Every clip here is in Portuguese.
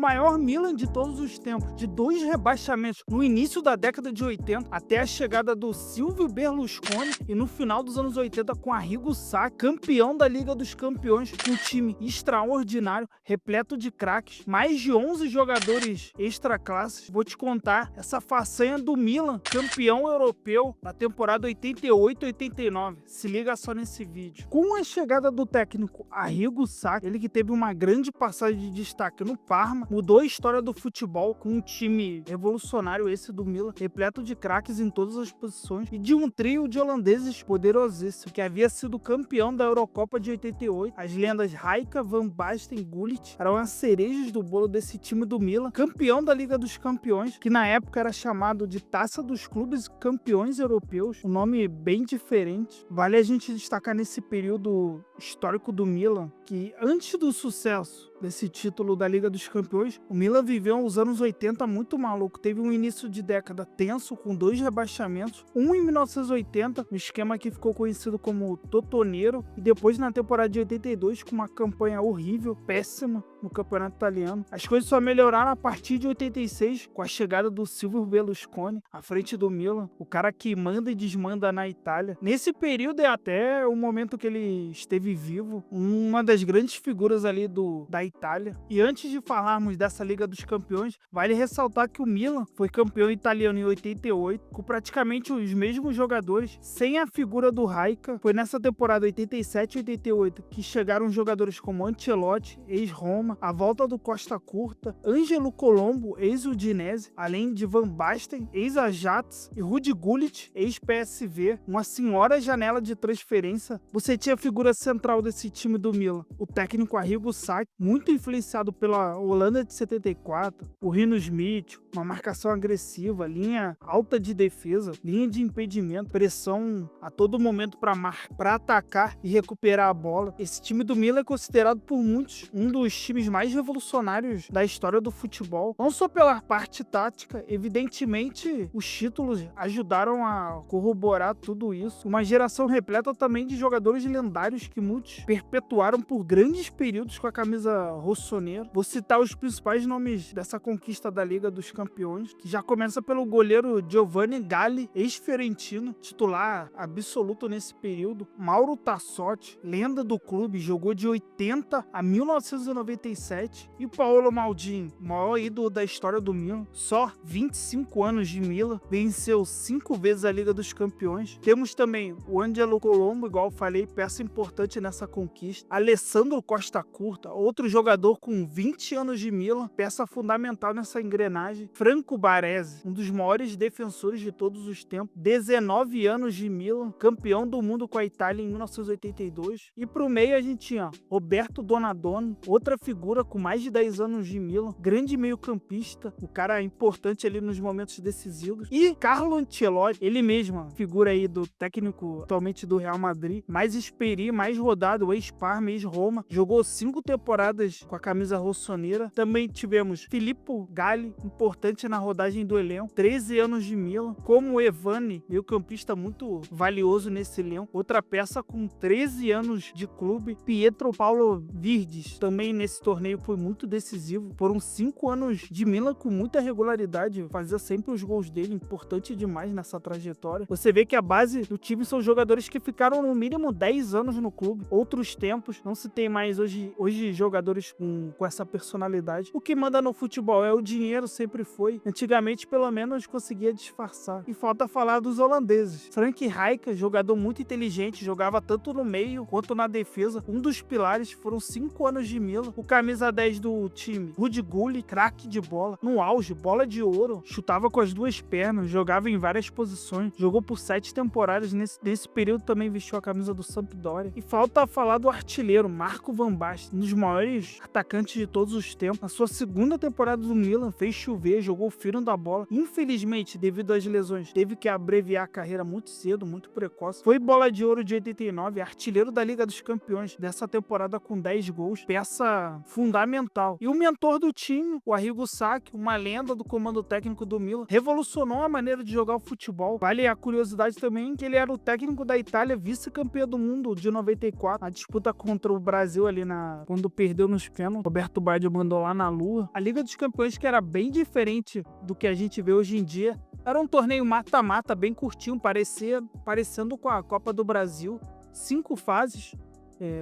maior Milan de todos os tempos, de 2 rebaixamentos no início da década de 80 até a chegada do Silvio Berlusconi e no final dos anos 80 com Arrigo Sacchi, campeão da Liga dos Campeões, com um time extraordinário, repleto de craques, mais de 11 jogadores extra-classes. Vou te contar essa façanha do Milan, campeão europeu na temporada 88-89. Se liga só nesse vídeo. Com a chegada do técnico Arrigo Sacchi, ele que teve uma grande passagem de destaque no Parma, mudou a história do futebol com um time revolucionário esse do Milan, repleto de craques em todas as posições e de um trio de holandeses poderosíssimo, que havia sido campeão da Eurocopa de 88. As lendas Rijkaard, Van Basten e Gullit eram as cerejas do bolo desse time do Milan, campeão da Liga dos Campeões, que na época era chamado de Taça dos Clubes Campeões Europeus, um nome bem diferente. Vale a gente destacar nesse período histórico do Milan, que antes do sucesso desse título da Liga dos Campeões, o Milan viveu os anos 80 muito maluco. Teve um início de década tenso, com 2 rebaixamentos, um em 1980, um esquema que ficou conhecido como Totoneiro, e depois na temporada de 82, com uma campanha horrível, péssima, no campeonato italiano. As coisas só melhoraram a partir de 86, com a chegada do Silvio Berlusconi à frente do Milan, o cara que manda e desmanda na Itália. Nesse período é até o momento que ele esteve vivo, uma das grandes figuras ali da Itália. E antes de falarmos dessa Liga dos Campeões, vale ressaltar que o Milan foi campeão italiano em 88, com praticamente os mesmos jogadores, sem a figura do Rijkaard. Foi nessa temporada 87 e 88 que chegaram jogadores como Ancelotti, ex-Roma, a volta do Costa Curta, Ângelo Colombo, ex-Udinese, além de Van Basten, ex-Ajax, e Rudi Gullit, ex-PSV. Uma senhora janela de transferência. Você tinha a figura central desse time do Milan, o técnico Arrigo Sacchi, muito influenciado pela Holanda de 74, o Rino Smith, uma marcação agressiva, linha alta de defesa, linha de impedimento, pressão a todo momento para atacar e recuperar a bola. Esse time do Milan é considerado por muitos um dos times mais revolucionários da história do futebol. Não só pela parte tática, evidentemente os títulos ajudaram a corroborar tudo isso. Uma geração repleta também de jogadores lendários que muitos perpetuaram por grandes períodos com a camisa rossonera. Vou citar os principais nomes dessa conquista da Liga dos Campeões, que já começa pelo goleiro Giovanni Galli, ex-Fiorentino, titular absoluto nesse período. Mauro Tassotti, lenda do clube, jogou de 80 a 1997. E Paolo Maldini, maior ídolo da história do Milan, só 25 anos de Milan, venceu 5 vezes a Liga dos Campeões. Temos também o Ângelo Colombo, igual eu falei, peça importante nessa conquista. Alessandro Costa Curta, outro jogador com 20 anos de Milan, peça fundamental nessa engrenagem. Franco Baresi, um dos maiores defensores de todos os tempos, 19 anos de Milan, campeão do mundo com a Itália em 1982. E pro meio a gente tinha Roberto Donadoni, outra figura com mais de 10 anos de Milan, grande meio-campista, o cara importante ali nos momentos decisivos. E Carlo Ancelotti, ele mesmo, figura aí do técnico atualmente do Real Madrid, mais experiente, mais rodado, ex-Parma, ex-Roma, jogou 5 temporadas com a camisa rossonera. Também tivemos Filippo Galli, importante na rodagem do elenco, 13 anos de Milan, como Evani, meio-campista muito valioso nesse elenco, outra peça com 13 anos de clube. Pietro Paulo Virdes, também nesse torneio foi muito decisivo, foram 5 anos de Milan com muita regularidade, fazia sempre os gols dele, importante demais nessa trajetória. Você vê que a base do time são jogadores que ficaram no mínimo 10 anos no clube, outros tempos, não se tem mais hoje jogadores com essa personalidade. O que manda no futebol é o dinheiro, sempre foi. Antigamente, pelo menos, conseguia disfarçar. E falta falar dos holandeses. Frank Rijkaard, jogador muito inteligente, jogava tanto no meio quanto na defesa. Um dos pilares, foram 5 anos de Milan. O camisa 10 do time, Rudi Gullit, craque de bola, no auge, bola de ouro, chutava com as 2 pernas, jogava em várias posições, jogou por 7 temporadas, nesse período também vestiu a camisa do Sampdoria. E falta falar do artilheiro, Marco Van Basten, um dos maiores atacantes de todos os tempos. Na sua segunda temporada do Milan, fez chover, jogou fino da bola. Infelizmente, devido às lesões, teve que abreviar a carreira muito cedo, muito precoce. Foi bola de ouro de 89, artilheiro da Liga dos Campeões dessa temporada com 10 gols. Peça fundamental. E o mentor do time, o Arrigo Sacchi, uma lenda do comando técnico do Milan, revolucionou a maneira de jogar o futebol. Vale a curiosidade também que ele era o técnico da Itália, vice-campeão do mundo de 94, a disputa contra o Brasil ali quando perdeu nos pênaltis. Roberto Baggio mandou lá na lua. A Liga dos Campeões, que era bem diferente do que a gente vê hoje em dia, era um torneio mata-mata, bem curtinho, parecendo com a Copa do Brasil. 5 fases.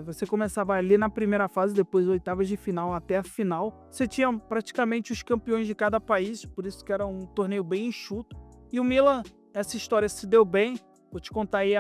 Você começava ali na primeira fase, depois oitavas de final até a final. Você tinha praticamente os campeões de cada país, por isso que era um torneio bem enxuto. E o Milan, essa história se deu bem. Vou te contar aí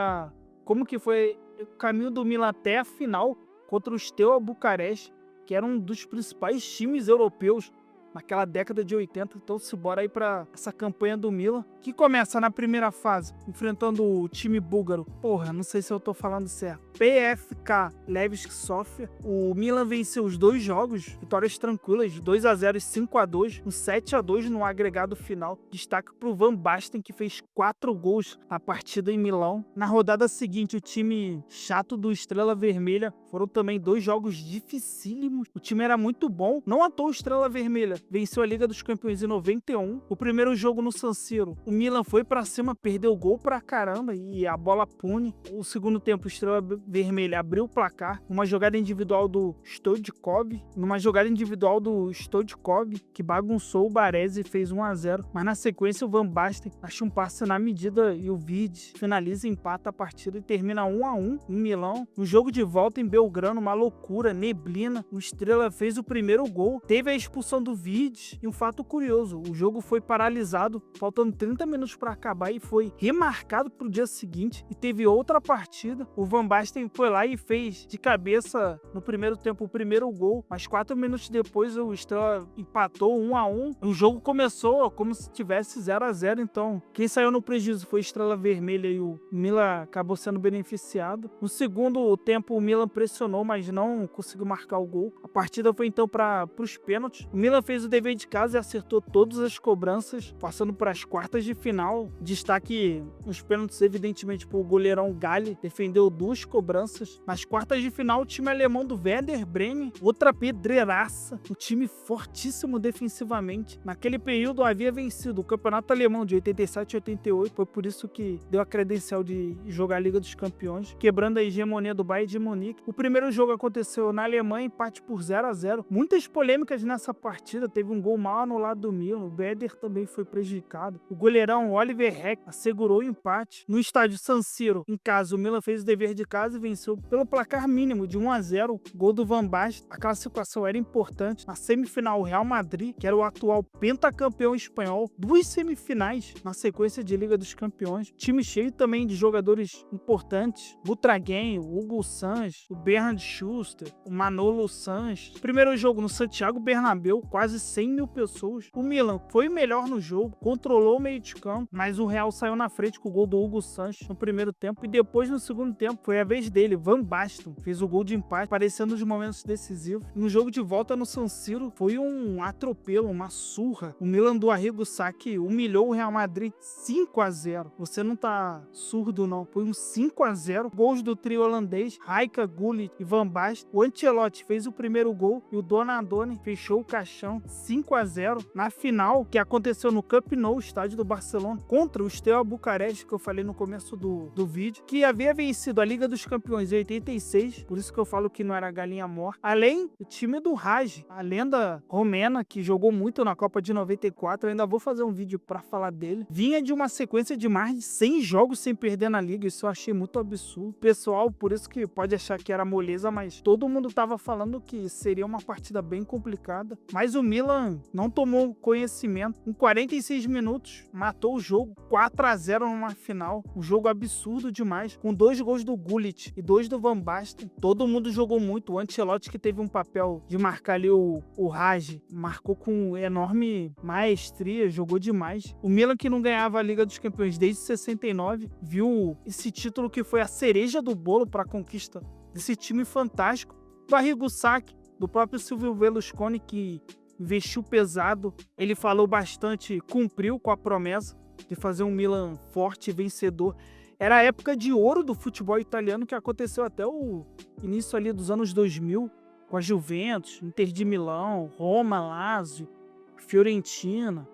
como que foi o caminho do Milan até a final contra o Steaua Bucareste, que era um dos principais times europeus naquela década de 80. Então se bora aí pra essa campanha do Milan, que começa na primeira fase, enfrentando o time búlgaro. Porra, não sei se eu tô falando certo. PFK Levski Sofia. O Milan venceu os 2 jogos, vitórias tranquilas, 2-0 e 5-2, um 7-2 no agregado final. Destaque pro Van Basten, que fez 4 gols na partida em Milão. Na rodada seguinte, o time chato do Estrela Vermelha, foram também 2 jogos dificílimos. O time era muito bom, não à toa o Estrela Vermelha venceu a Liga dos Campeões em 91. O primeiro jogo no San Siro, o Milan foi pra cima, perdeu gol pra caramba e a bola pune. O segundo tempo, o Estrela Vermelha abriu o placar. Uma jogada individual do Stoichkov, que bagunçou o Baresi e fez 1-0. Mas na sequência, o Van Basten acha um passe na medida e o Vidic finaliza e empata a partida e termina 1-1 em Milão. No jogo de volta em Belgrano, uma loucura, neblina. O Estrela fez o primeiro gol, teve a expulsão do Vidic. E um fato curioso, o jogo foi paralisado, faltando 30 minutos para acabar e foi remarcado para o dia seguinte e teve outra partida. O Van Basten foi lá e fez de cabeça no primeiro tempo o primeiro gol, mas 4 minutos depois o Estrela empatou 1-1. O jogo começou como se tivesse 0-0, então quem saiu no prejuízo foi a Estrela Vermelha e o Milan acabou sendo beneficiado. No segundo tempo o Milan pressionou, mas não conseguiu marcar o gol. A partida foi então para os pênaltis. O Milan fez o dever de casa e acertou todas as cobranças, passando para as quartas de final. Destaque nos pênaltis, evidentemente, para o goleirão Galli, defendeu 2 cobranças. Nas quartas de final, o time alemão do Werder Bremen, outra pedreiraça, um time fortíssimo defensivamente. Naquele período havia vencido o campeonato alemão de 87 e 88, foi por isso que deu a credencial de jogar a Liga dos Campeões, quebrando a hegemonia do Bayern de Munique. O primeiro jogo aconteceu na Alemanha, empate por 0-0. Muitas polêmicas nessa partida, teve um gol mal anulado do Milan, o Werder também foi prejudicado. O goleirão Oliver Heck assegurou o empate. No estádio San Siro, em casa, o Milan fez o dever de casa e venceu pelo placar mínimo de 1-0, gol do Van Basten. A classificação era importante. Na semifinal, o Real Madrid, que era o atual pentacampeão espanhol, 2 semifinais na sequência de Liga dos Campeões. Time cheio também de jogadores importantes, Butragueño, o Hugo Sanz, o Bernard Schuster, o Manolo Sanz. Primeiro jogo no Santiago Bernabéu, quase 100 mil pessoas. O Milan foi melhor no jogo, controlou o meio de campo, mas o Real saiu na frente com o gol do Hugo Sanz no primeiro tempo e depois no segundo tempo foi a vez dele, Van Basten, fez o gol de empate, aparecendo nos momentos decisivos. No jogo de volta no San Siro foi um atropelo, uma surra. O Milan do Arrigo Sacchi humilhou o Real Madrid 5-0. Você não tá surdo não, foi um 5-0. Gols do trio holandês, Rijkaard, Gullit e Van Basten. O Ancelotti fez o primeiro gol e o Donadoni fechou o caixão 5-0 na final, que aconteceu no Camp Nou, estádio do Barcelona, contra o Steaua Bucareste, que eu falei no começo do vídeo, que havia vencido a Liga dos Campeões em 86, por isso que eu falo que não era galinha morta. Além do time do Raj, a lenda romena, que jogou muito na Copa de 94, eu ainda vou fazer um vídeo pra falar dele. Vinha de uma sequência de mais de 100 jogos sem perder na Liga, isso eu achei muito absurdo. Pessoal, por isso que pode achar que era moleza, mas todo mundo tava falando que seria uma partida bem complicada. Mas o Milan não tomou conhecimento. Em 46 minutos, matou o jogo 4-0 numa final. Um jogo absurdo demais, com 2 gols do Gullit e 2 do Van Basten. Todo mundo jogou muito. O Ancelotti, que teve um papel de marcar ali o Raj, marcou com enorme maestria, jogou demais. O Milan, que não ganhava a Liga dos Campeões desde 69, viu esse título que foi a cereja do bolo para a conquista desse time fantástico. Do Arrigo Sacchi, do próprio Silvio Berlusconi, que investiu pesado. Ele falou bastante, cumpriu com a promessa de fazer um Milan forte e vencedor. Era a época de ouro do futebol italiano, que aconteceu até o início ali dos anos 2000. com a Juventus, Inter de Milão, Roma, Lazio, Fiorentina.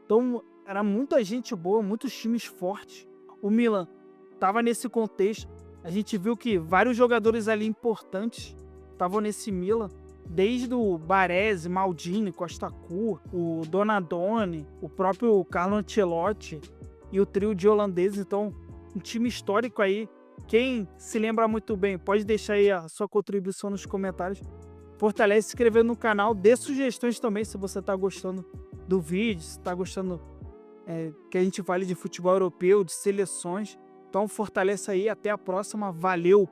Então era muita gente boa, muitos times fortes. O Milan estava nesse contexto. A gente viu que vários jogadores ali importantes estavam nesse Milan, desde o Baresi, Maldini, Costa Curta, o Donadoni, o próprio Carlo Ancelotti e o trio de holandeses. Então, um time histórico aí. Quem se lembra muito bem, pode deixar aí a sua contribuição nos comentários. Fortalece se inscrever no canal, dê sugestões também se você está gostando do vídeo, se está gostando que a gente fale de futebol europeu, de seleções. Então fortaleça aí, até a próxima, valeu!